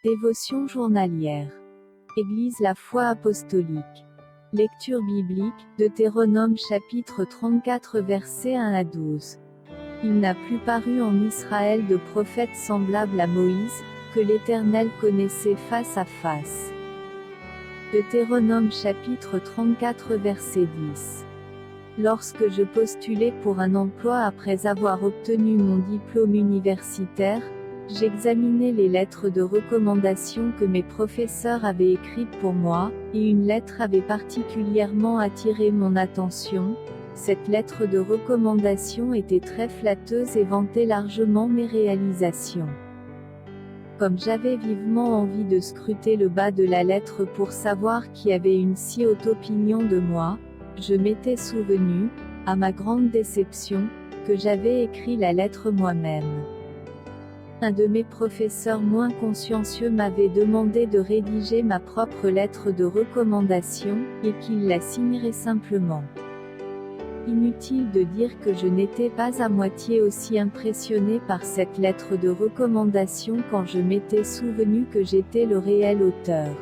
Dévotion journalière. Église la foi apostolique. Lecture biblique, Deutéronome chapitre 34 versets 1 à 12. Il n'a plus paru en Israël de prophète semblable à Moïse, que l'Éternel connaissait face à face. Deutéronome chapitre 34 verset 10. Lorsque je postulais pour un emploi après avoir obtenu mon diplôme universitaire, j'examinais les lettres de recommandation que mes professeurs avaient écrites pour moi, et une lettre avait particulièrement attiré mon attention. Cette lettre de recommandation était très flatteuse et vantait largement mes réalisations. Comme j'avais vivement envie de scruter le bas de la lettre pour savoir qui avait une si haute opinion de moi, je m'étais souvenu, à ma grande déception, que j'avais écrit la lettre moi-même. Un de mes professeurs moins consciencieux m'avait demandé de rédiger ma propre lettre de recommandation, et qu'il la signerait simplement. Inutile de dire que je n'étais pas à moitié aussi impressionné par cette lettre de recommandation quand je m'étais souvenu que j'étais le réel auteur.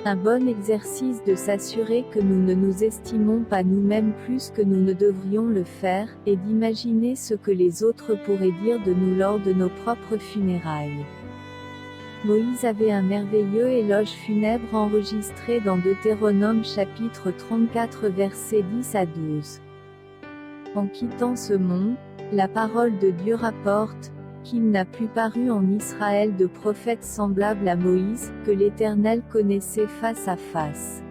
Un bon exercice de s'assurer que nous ne nous estimons pas nous-mêmes plus que nous ne devrions le faire, et d'imaginer ce que les autres pourraient dire de nous lors de nos propres funérailles. Moïse avait un merveilleux éloge funèbre enregistré dans Deutéronome chapitre 34 versets 10 à 12. En quittant ce monde, la parole de Dieu rapporte qu'il n'a plus paru en Israël de prophète semblable à Moïse, que l'Éternel connaissait face à face.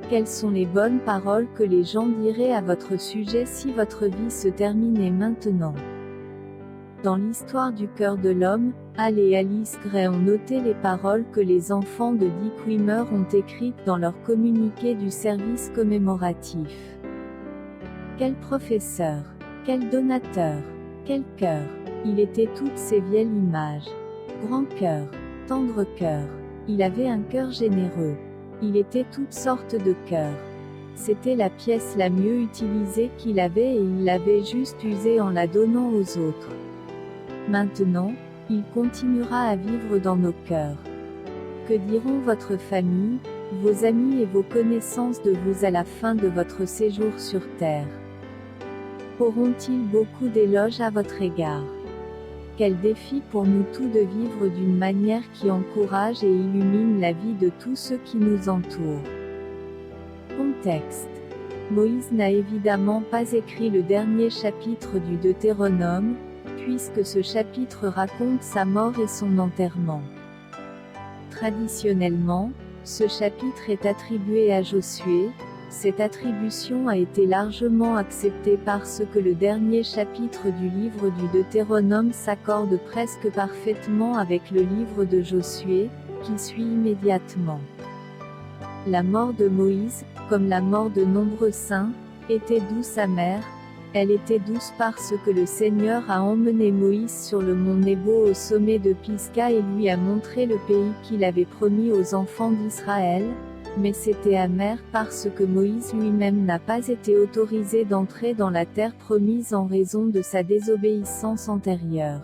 Quelles sont les bonnes paroles que les gens diraient à votre sujet si votre vie se terminait maintenant? Dans l'histoire du cœur de l'homme, Al et Alice Gray ont noté les paroles que les enfants de Dick Wimmer ont écrites dans leur communiqué du service commémoratif. Quel professeur! Quel donateur! Quel cœur! Il était toutes ces vieilles images. Grand cœur, tendre cœur. Il avait un cœur généreux. Il était toutes sortes de cœurs. C'était la pièce la mieux utilisée qu'il avait et il l'avait juste usée en la donnant aux autres. Maintenant, il continuera à vivre dans nos cœurs. Que diront votre famille, vos amis et vos connaissances de vous à la fin de votre séjour sur terre? Auront-ils beaucoup d'éloges à votre égard? Quel défi pour nous tous de vivre d'une manière qui encourage et illumine la vie de tous ceux qui nous entourent. Contexte. Moïse n'a évidemment pas écrit le dernier chapitre du Deutéronome, puisque ce chapitre raconte sa mort et son enterrement. Traditionnellement, ce chapitre est attribué à Josué. Cette attribution a été largement acceptée parce que le dernier chapitre du livre du Deutéronome s'accorde presque parfaitement avec le livre de Josué, qui suit immédiatement. La mort de Moïse, comme la mort de nombreux saints, était douce amère. Elle était douce parce que le Seigneur a emmené Moïse sur le mont Nebo au sommet de Pisga et lui a montré le pays qu'il avait promis aux enfants d'Israël. Mais c'était amer parce que Moïse lui-même n'a pas été autorisé d'entrer dans la terre promise en raison de sa désobéissance antérieure.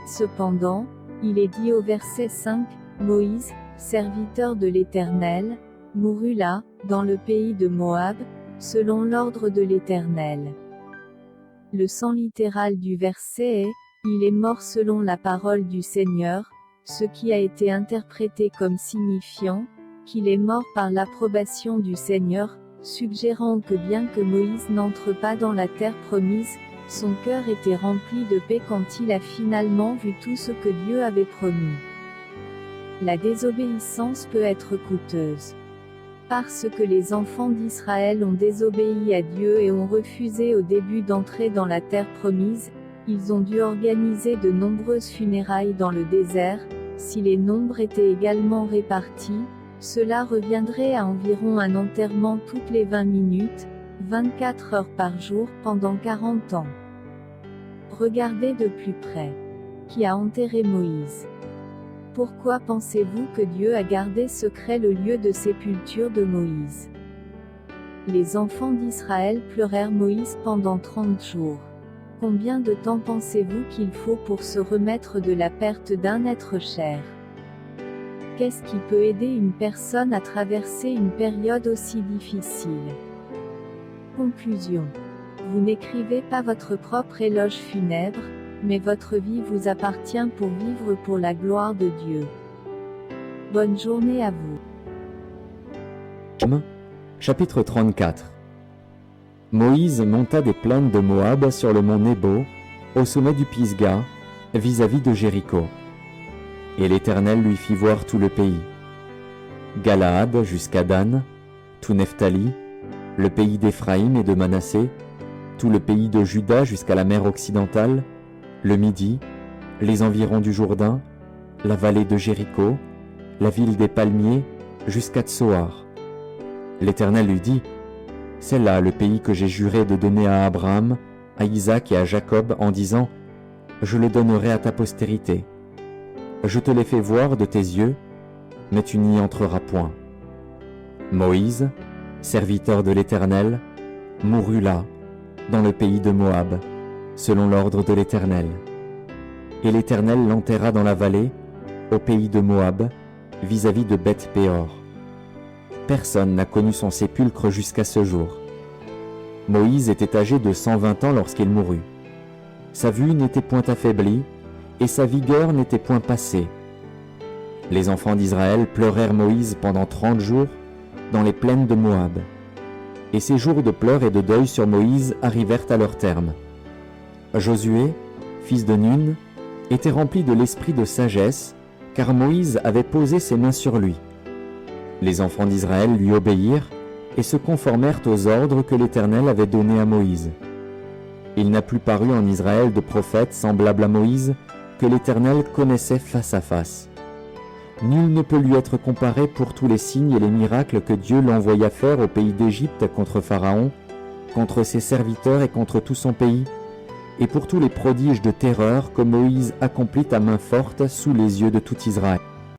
Cependant, il est dit au verset 5, Moïse, serviteur de l'Éternel, mourut là, dans le pays de Moab, selon l'ordre de l'Éternel. Le sens littéral du verset est, il est mort selon la parole du Seigneur, ce qui a été interprété comme signifiant, qu'il est mort par l'approbation du Seigneur, suggérant que bien que Moïse n'entre pas dans la terre promise, son cœur était rempli de paix quand il a finalement vu tout ce que Dieu avait promis. La désobéissance peut être coûteuse. Parce que les enfants d'Israël ont désobéi à Dieu et ont refusé au début d'entrer dans la terre promise, ils ont dû organiser de nombreuses funérailles dans le désert. Si les nombres étaient également répartis, cela reviendrait à environ un enterrement toutes les 20 minutes, 24 heures par jour, pendant 40 ans. Regardez de plus près. Qui a enterré Moïse? Pourquoi pensez-vous que Dieu a gardé secret le lieu de sépulture de Moïse? Les enfants d'Israël pleurèrent Moïse pendant 30 jours. Combien de temps pensez-vous qu'il faut pour se remettre de la perte d'un être cher? Qu'est-ce qui peut aider une personne à traverser une période aussi difficile? Conclusion. Vous n'écrivez pas votre propre éloge funèbre, mais votre vie vous appartient pour vivre pour la gloire de Dieu. Bonne journée à vous. Chapitre 34. Moïse monta des plaines de Moab sur le mont Nebo, au sommet du Pisga, vis-à-vis de Jéricho. Et l'Éternel lui fit voir tout le pays. Galaad jusqu'à Dan, tout Nephtali, le pays d'Éphraïm et de Manassé, tout le pays de Juda jusqu'à la mer occidentale, le Midi, les environs du Jourdain, la vallée de Jéricho, la ville des palmiers, jusqu'à Tsoar. L'Éternel lui dit, « C'est là le pays que j'ai juré de donner à Abraham, à Isaac et à Jacob en disant, « Je le donnerai à ta postérité. » Je te l'ai fait voir de tes yeux, mais tu n'y entreras point. Moïse, serviteur de l'Éternel, mourut là, dans le pays de Moab, selon l'ordre de l'Éternel. Et l'Éternel l'enterra dans la vallée, au pays de Moab, vis-à-vis de Beth-péor. Personne n'a connu son sépulcre jusqu'à ce jour. Moïse était âgé de 120 ans lorsqu'il mourut. Sa vue n'était point affaiblie, et sa vigueur n'était point passée. Les enfants d'Israël pleurèrent Moïse pendant 30 jours dans les plaines de Moab. Et ces jours de pleurs et de deuil sur Moïse arrivèrent à leur terme. Josué, fils de Nun, était rempli de l'esprit de sagesse, car Moïse avait posé ses mains sur lui. Les enfants d'Israël lui obéirent et se conformèrent aux ordres que l'Éternel avait donnés à Moïse. Il n'a plus paru en Israël de prophète semblable à Moïse, que l'Éternel connaissait face à face. Nul ne peut lui être comparé pour tous les signes et les miracles que Dieu l'envoya faire au pays d'Égypte contre Pharaon, contre ses serviteurs et contre tout son pays, et pour tous les prodiges de terreur que Moïse accomplit à main forte sous les yeux de tout Israël.